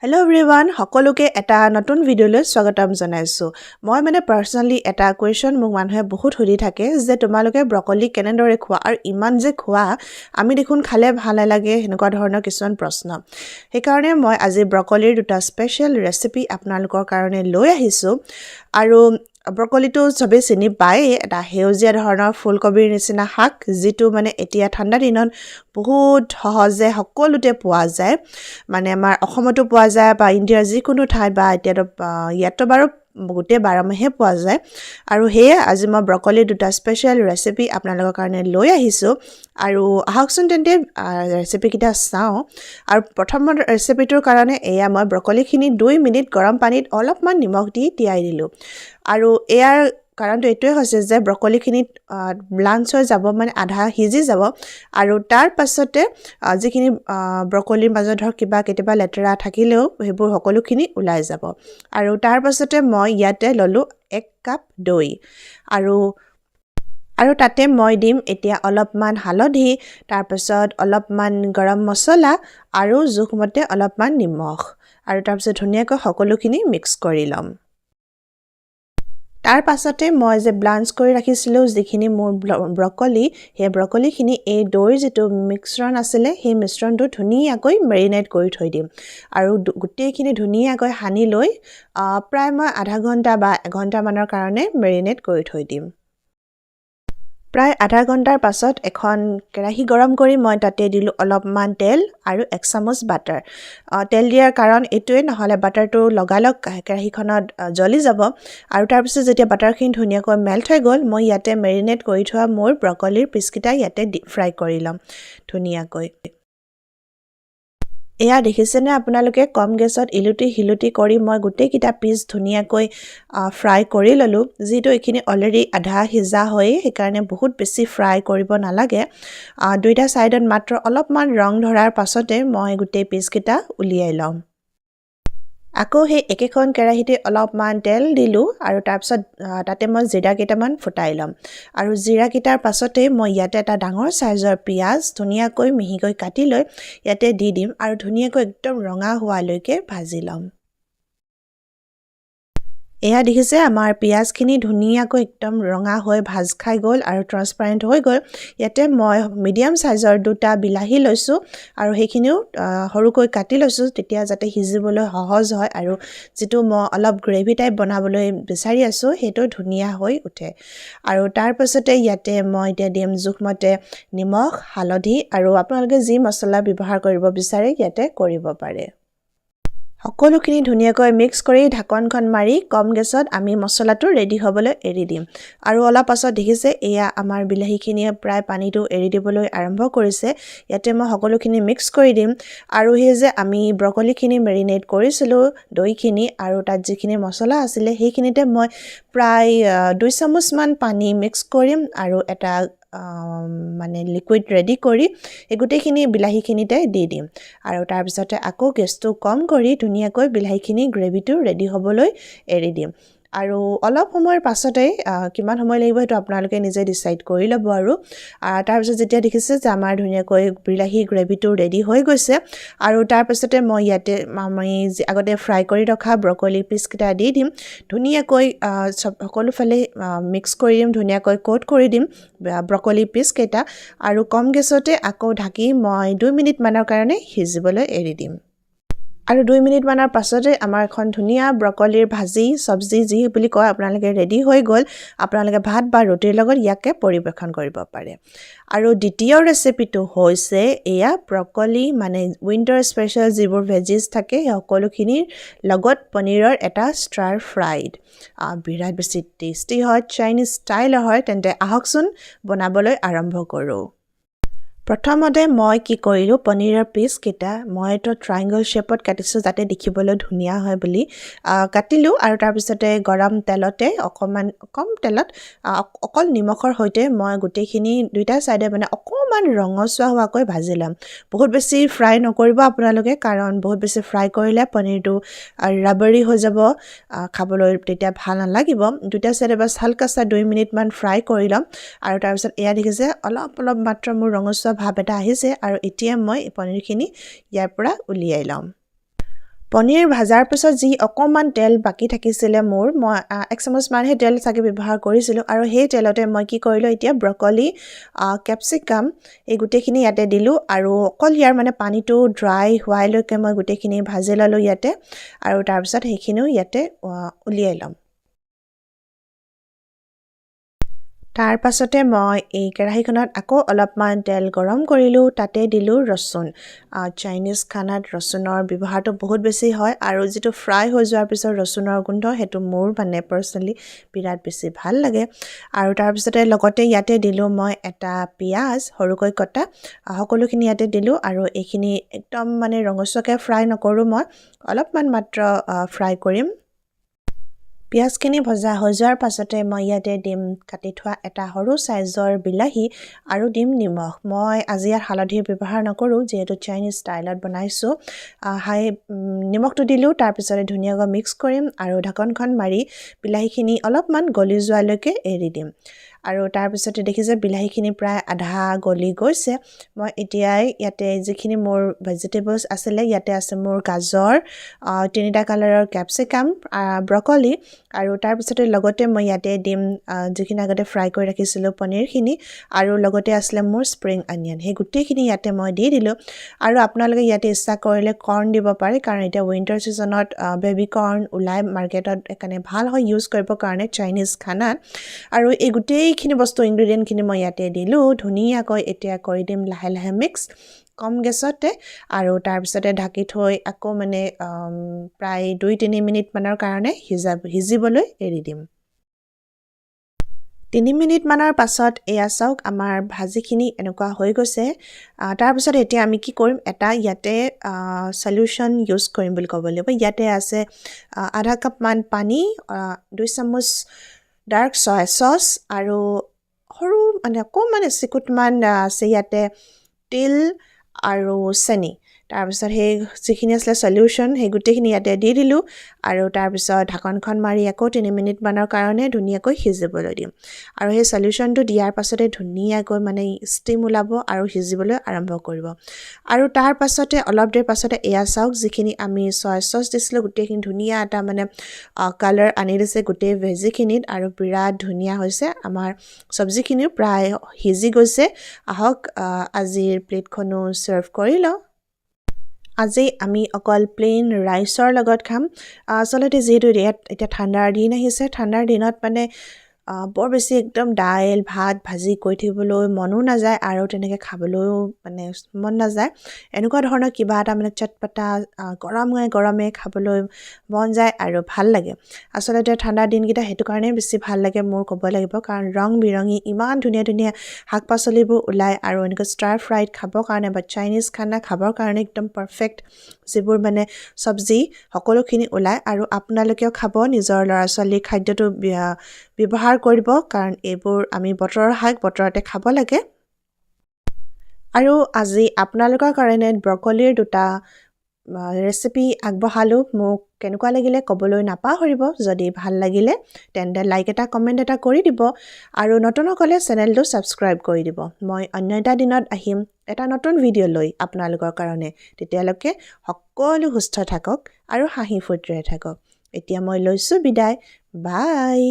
hello' everyone সকলোকে এটা নতুন ভিডিঅ'লৈ স্বাগতম জনাইছোঁ মই পাৰ্চনেলি এটা কুৱেশ্যন মোক মানুহে বহুত সুধি থাকে যে তোমালোকে ব্ৰকলি কেনেদৰে খোৱা আৰু ইমান যে খোৱা আমি দেখোন খালে ভাল নালাগে সেনেকুৱা ধৰণৰ কিছুমান প্ৰশ্ন সেইকাৰণে মই আজি ব্ৰকলিৰ দুটা স্পেচিয়েল ৰেচিপি আপোনালোকৰ কাৰণে লৈ আহিছোঁ আৰু ব্ৰকলিটো সবে চিনি পায় এটা সেউজীয়া ধৰণৰ ফুলকবিৰ নিচিনা শাক যিটো এতিয়া ঠাণ্ডা দিনত বহুত সহজে সকলোতে পোৱা যায় আমাৰ অসমতো পোৱা যায় বা ইণ্ডিয়াৰ যিকোনো ঠাইত বা এতিয়াতো ইয়াতো বাৰু গোটেই বাৰমাহে পোৱা যায় আৰু সেয়ে আজি মই ব্ৰকলিৰ দুটা স্পেচিয়েল ৰেচিপি আপোনালোকৰ কাৰণে লৈ আহিছোঁ আৰু আহকচোন তেন্তে ৰেচিপিকেইটা চাওঁ আৰু প্ৰথম ৰেচিপিটোৰ কাৰণে এয়া মই ব্ৰকলিখিনি 2 মিনিট গৰম পানীত অলপমান নিমখ দি তিয়াই দিলোঁ আৰু ইয়াৰ কাৰণটো এইটোৱে হৈছে যে ব্ৰকলিখিনিত ব্লাঞ্চ হৈ যাব আধা সিজি যাব আৰু তাৰ পাছতে যিখিনি ব্ৰকলিৰ মাজত ধৰক কিবা কেতিয়াবা লেতেৰা থাকিলেও সেইবোৰ সকলোখিনি ওলাই যাব আৰু তাৰ পাছতে মই ইয়াতে ল'লোঁ 1 কাপ দৈ আৰু তাতে মই দিম এতিয়া অলপমান হালধি তাৰপাছত অলপমান গৰম মছলা আৰু জোখমতে অলপমান নিমখ আৰু তাৰপিছত ধুনীয়াকৈ সকলোখিনি মিক্স কৰি ল'ম তাৰ পাছতে মই যে ব্লাঞ্চ কৰি ৰাখিছিলোঁ যিখিনি মোৰ ব্ৰকলি সেই ব্ৰকলিখিনি এই দৈৰ যিটো মিশ্ৰণ আছিলে সেই মিশ্ৰণটো ধুনীয়াকৈ মেৰিনেট কৰি থৈ দিম আৰু গোটেইখিনি ধুনীয়াকৈ সানি লৈ প্ৰায় মই আধা ঘণ্টা বা এঘণ্টামানৰ কাৰণে মেৰিনেট কৰি থৈ দিম প্ৰায় আধা ঘণ্টাৰ পাছত এখন কেৰাহী গৰম কৰি মই তাতে দিলোঁ অলপমান তেল আৰু 1 চামুচ বাটাৰ তেল দিয়াৰ কাৰণ এইটোৱে নহ'লে বাটাৰটো লগালগ কেৰাহীখনত জ্বলি যাব আৰু তাৰপিছত যেতিয়া বাটাৰখিনি ধুনীয়াকৈ মেল্ট হৈ গ'ল মই ইয়াতে মেৰিনেট কৰি থোৱা মোৰ ব্ৰকলিৰ পিচকেইটা ইয়াতে ফ্ৰাই কৰি ল'ম ধুনীয়াকৈ এয়া দেখিছেনে আপোনালোকে কম গেছত ইলুটি কৰি মই গোটেইকেইটা পিচ ধুনীয়াকৈ ফ্ৰাই কৰি ল'লোঁ যিটো এইখিনি অলৰেডি আধা সিজা হয়েই সেইকাৰণে বহুত বেছি ফ্ৰাই কৰিব নালাগে দুইটা ছাইডত মাত্ৰ অলপমান ৰং ধৰাৰ পাছতে মই গোটেই পিচকেইটা উলিয়াই ল'ম আকৌ সেই একেখন কেৰাহীতে অলপমান তেল দিলোঁ আৰু তাৰপিছত তাতে মই জিৰা কেইটামান ফুটাই ল'ম আৰু জিৰা কেইটাৰ পাছতে মই ইয়াতে এটা ডাঙৰ সাইজৰ পিঁয়াজ ধুনীয়াকৈ মিহিকৈ কাটি লৈ ইয়াতে দি দিম আৰু ধুনীয়াকৈ একদম ৰঙা হোৱালৈকে ভাজি ল'ম এয়া দেখিছে আমাৰ পিঁয়াজখিনি ধুনীয়াকৈ একদম ৰঙা হৈ ভাজ খাই গ'ল আৰু ট্ৰান্সপাৰেণ্ট হৈ গ'ল ইয়াতে মই মিডিয়াম সাইজৰ দুটা বিলাহী লৈছোঁ আৰু সেইখিনিও সৰুকৈ কাটি লৈছোঁ তেতিয়া যাতে সিজিবলৈ সহজ হয় আৰু যিটো মই অলপ গ্ৰেভি টাইপ বনাবলৈ বিচাৰি আছোঁ সেইটো ধুনীয়া হৈ উঠে আৰু তাৰ পাছতে ইয়াতে মই এতিয়া দিম জোখমতে নিমখ হালধি আৰু আপোনালোকে যি মছলা ব্যৱহাৰ কৰিব বিচাৰে ইয়াতে কৰিব পাৰে সকলোখিনি ধুনীয়াকৈ মিক্স কৰি ঢাকনখন মাৰি কম গেছত আমি মছলাটো ৰেডি হ'বলৈ এৰি দিম আৰু অলপ পাছত দেখিছে এয়া আমাৰ বিলাহীখিনিয়ে প্ৰায় পানীটো এৰি দিবলৈ আৰম্ভ কৰিছে ইয়াতে মই সকলোখিনি মিক্স কৰি দিম আৰু সেই যে আমি ব্ৰকলিখিনি মেৰিনেট কৰিছিলোঁ দৈখিনি আৰু তাত যিখিনি মছলা আছিলে সেইখিনিতে মই প্ৰায় 2 চামুচমান পানী মিক্স কৰিম আৰু এটা লিকুইড ৰেডি কৰি এই গোটেইখিনি বিলাহীখিনিতে দি দিম আৰু তাৰপিছতে আকৌ গেছটো কম কৰি ধুনীয়াকৈ বিলাহীখিনি গ্ৰেভিটো ৰেডি হ'বলৈ এৰি দিম আৰু অলপ সময়ৰ পাছতে কিমান সময় লাগিব সেইটো আপোনালোকে নিজে ডিচাইড কৰি ল'ব আৰু তাৰপিছত যেতিয়া দেখিছে যে আমাৰ ধুনীয়াকৈ বিলাহী গ্ৰেভিটো ৰেডি হৈ গৈছে আৰু তাৰপিছতে মই ইয়াতে আমি আগতে ফ্ৰাই কৰি ৰখা ব্ৰকলি পিচকেইটা দি দিম ধুনীয়াকৈ সকলোফালে মিক্স কৰি দিম ধুনীয়াকৈ কোট কৰি দিম ব্ৰকলি পিচকেইটা আৰু কম গেছতে আকৌ ঢাকি মই 2 মিনিটমানৰ কাৰণে সিজিবলৈ এৰি দিম আৰু 2 মিনিটমানৰ পাছতে আমাৰ এখন ধুনীয়া ব্ৰকলিৰ ভাজি চব্জি যি বুলি কয় আপোনালোকে ৰেডি হৈ গ'ল আপোনালোকে ভাত বা ৰুটিৰ লগত ইয়াকে পৰিৱেশন কৰিব পাৰে আৰু দ্বিতীয় ৰেচিপিটো হৈছে এয়া ব্ৰকলি উইণ্টাৰ স্পেচিয়েল যিবোৰ ভেজিছ থাকে সেই সকলোখিনিৰ লগত পনীৰৰ এটা ষ্টাৰ ফ্ৰাইড বিৰাট বেছি টেষ্টি হয় চাইনিজ ষ্টাইলৰ হয় তেন্তে আহকচোন বনাবলৈ আৰম্ভ কৰোঁ প্ৰথমতে মই কি কৰিলোঁ পনীৰৰ পিচকেইটা মই এটা ট্ৰাইংগল শ্বেপত কাটিছোঁ যাতে দেখিবলৈ ধুনীয়া হয় বুলি কাটিলোঁ আৰু তাৰপিছতে গৰম তেলতে কম তেলত অকল নিমখৰ সৈতে মই গোটেইখিনি দুইটা ছাইডে অকণমান ৰঙচুৱা হোৱাকৈ ভাজি ল'ম বহুত বেছি ফ্ৰাই নকৰিব আপোনালোকে কাৰণ বহুত বেছি ফ্ৰাই কৰিলে পনীৰটো ৰাবাৰী হৈ যাব খাবলৈ তেতিয়া ভাল নালাগিব দুইটা ছাইডে বাছ হালকাছা 2 মিনিটমান ফ্ৰাই কৰি ল'ম আৰু তাৰপিছত এয়া দেখিছে অলপ মাত্ৰ মোৰ ৰঙচুৱা ভাব এটা আহিছে আৰু এতিয়া মই পনীৰখিনি ইয়াৰ পৰা উলিয়াই ল'ম পনীৰ ভাজাৰ পিছত যি অকণমান তেল বাকী থাকিছিলে মই 1 চামুচমানহে তেল চাগে ব্যৱহাৰ কৰিছিলোঁ আৰু সেই তেলতে মই কি কৰিলোঁ এতিয়া ব্ৰকলি কেপচিকাম এই গোটেইখিনি ইয়াতে দিলোঁ আৰু অকল ইয়াৰ মানে পানীটো ড্ৰাই হোৱালৈকে মই গোটেইখিনি ভাজি ল'লোঁ ইয়াতে আৰু তাৰপিছত সেইখিনিও ইয়াতে উলিয়াই ল'ম তাৰ পাছতে মই এই কেৰাহীখনত আকৌ অলপমান তেল গৰম কৰিলোঁ তাতে দিলোঁ ৰচুন চাইনিজ খানাত ৰচুনৰ ব্যৱহাৰটো বহুত বেছি হয় আৰু যিটো ফ্ৰাই হৈ যোৱাৰ পিছত ৰচুনৰ গোন্ধ সেইটো মোৰ মানে পাৰ্চনেলি বিৰাট বেছি ভাল লাগে আৰু তাৰপিছতে লগতে ইয়াতে দিলোঁ মই এটা পিঁয়াজ সৰুকৈ কটা সকলোখিনি ইয়াতে দিলোঁ আৰু এইখিনি একদম মানে ৰঙচুৱাকৈ ফ্ৰাই নকৰোঁ মই অলপমান মাত্ৰ ফ্ৰাই কৰিম পিঁয়াজখিনি ভজা হৈ যোৱাৰ পাছতে মই ইয়াতে দিম কাটি থোৱা এটা সৰু চাইজৰ বিলাহী আৰু দিম নিমখ মই আজি ইয়াত হালধিৰ ব্যৱহাৰ নকৰোঁ যিহেতু চাইনিজ ষ্টাইলত বনাইছোঁ নিমখটো দিলোঁ তাৰপিছতে ধুনীয়াকৈ মিক্স কৰিম আৰু ঢাকনখন মাৰি বিলাহীখিনি অলপমান গলি যোৱালৈকে এৰি দিম আৰু তাৰপিছতে দেখিছে বিলাহীখিনি প্ৰায় আধা গলি গৈছে মই এতিয়াই ইয়াতে যিখিনি মোৰ ভেজিটেবলছ আছিলে ইয়াতে আছে মোৰ গাজৰ 3টা কালাৰৰ কেপচিকাম ব্ৰকলি আৰু তাৰপিছতে লগতে মই ইয়াতে দিম যিখিনি আগতে ফ্ৰাই কৰি ৰাখিছিলোঁ পনীৰখিনি আৰু লগতে আছিলে মোৰ স্প্ৰিং অনিয়ন সেই গোটেইখিনি ইয়াতে মই দি দিলোঁ আৰু আপোনালোকে ইয়াতে ইচ্ছা কৰিলে কৰ্ণ দিব পাৰে কাৰণ এতিয়া উইণ্টাৰ ছিজনত বেবী কৰ্ণ ওলাই মাৰ্কেটত সেইকাৰণে ভাল হয় ইউজ কৰিবৰ কাৰণে চাইনিজ খানাত আৰু এই গোটেইখিনি বস্তু ইনগ্ৰিডিয়েণ্টখিনি মই ইয়াতে দিলোঁ ধুনীয়াকৈ এতিয়া কৰি দিম লাহে লাহে মিক্স কম গেছতে আৰু তাৰপিছতে ঢাকি থৈ আকৌ মানে প্ৰায় 2-3 মিনিটমানৰ কাৰণে সিজিবলৈ এৰি দিম 3 মিনিটমানৰ পাছত এয়া চাওক আমাৰ ভাজিখিনি এনেকুৱা হৈ গৈছে তাৰপিছত এতিয়া আমি কি কৰিম এটা ইয়াতে সলিউশ্যন ইউজ কৰিম বুলি ক'ব লাগিব ইয়াতে আছে আধা কাপমান পানী 2 চামুচ ডাৰ্ক চয়া চচ আৰু সৰু মানে অকণমান চিকুটমান আছে ইয়াতে তিল আৰু চেনি তাৰপিছত সেই যিখিনি আছিলে সলিউশ্যন সেই গোটেইখিনি ইয়াতে দি দিলোঁ আৰু তাৰপিছত ঢাকনখন মাৰি আকৌ 3 মিনিটমানৰ কাৰণে ধুনীয়াকৈ সিজিবলৈ দিম আৰু সেই সলিউশ্যনটো দিয়াৰ পাছতে ধুনীয়াকৈ মানে ষ্টিম ওলাব আৰু সিজিবলৈ আৰম্ভ কৰিব আৰু তাৰ পাছতে অলপ দেৰি পাছতে এয়া চাওক যিখিনি আমি চয়া চচ দিছিলোঁ গোটেইখিনি ধুনীয়া এটা মানে কালাৰ আনি দিছে গোটেই ভেজিখিনিত আৰু বিৰাট ধুনীয়া হৈছে আমাৰ চব্জিখিনিও প্ৰায় সিজি গৈছে আহক আজিৰ প্লেটখনো চাৰ্ভ কৰি লওঁ আজি আমি অকল প্লেইন ৰাইচৰ লগত খাম আচলতে যিহেতু এতিয়া ঠাণ্ডাৰ দিন আহিছে ঠাণ্ডাৰ দিনত মানে বৰ বেছি একদম দাইল ভাত ভাজি কৰি থাকিবলৈ মনো নাযায় আৰু তেনেকৈ খাবলৈও মানে মন নাযায় এনেকুৱা ধৰণৰ কিবা এটা মানে চটপটা গৰমে খাবলৈ মন যায় আৰু ভাল লাগে আচলতে ঠাণ্ডাৰ দিনকেইটা সেইটো কাৰণেই বেছি ভাল লাগে মোৰ ক'ব লাগিব কাৰণ ৰং বিৰঙী ইমান ধুনীয়া ধুনীয়া শাক পাচলিবোৰ ওলায় আৰু এনেকৈ ষ্টাৰ ফ্ৰাইড খাবৰ কাৰণে বা চাইনিজ খানা খাবৰ কাৰণে একদম পাৰফেক্ট যিবোৰ মানে চব্জি সকলোখিনি ওলায় আৰু আপোনালোকেও খাব নিজৰ ল'ৰা ছোৱালীৰ খাদ্যটো ব্যৱহাৰ কৰিব কাৰণ এইবোৰ আমি বতৰৰ শাক বতৰতে খাব লাগে আৰু আজি আপোনালোকৰ কাৰণে ব্ৰকলিৰ 2টা ৰেচিপি আগবঢ়ালোঁ মোক কেনেকুৱা লাগিলে ক'বলৈ নাপাহৰিব যদি ভাল লাগিলে তেন্তে লাইক এটা কমেণ্ট এটা কৰি দিব আৰু নতুনসকলে চেনেলটো ছাবস্ক্ৰাইব কৰি দিব মই অন্য এটা দিনত আহিম এটা নতুন ভিডিঅ' লৈ আপোনালোকৰ কাৰণে তেতিয়ালৈকে সকলো সুস্থ থাকক আৰু হাঁহি ফূৰ্তিৰে থাকক এতিয়া মই লৈছোঁ বিদায় বাই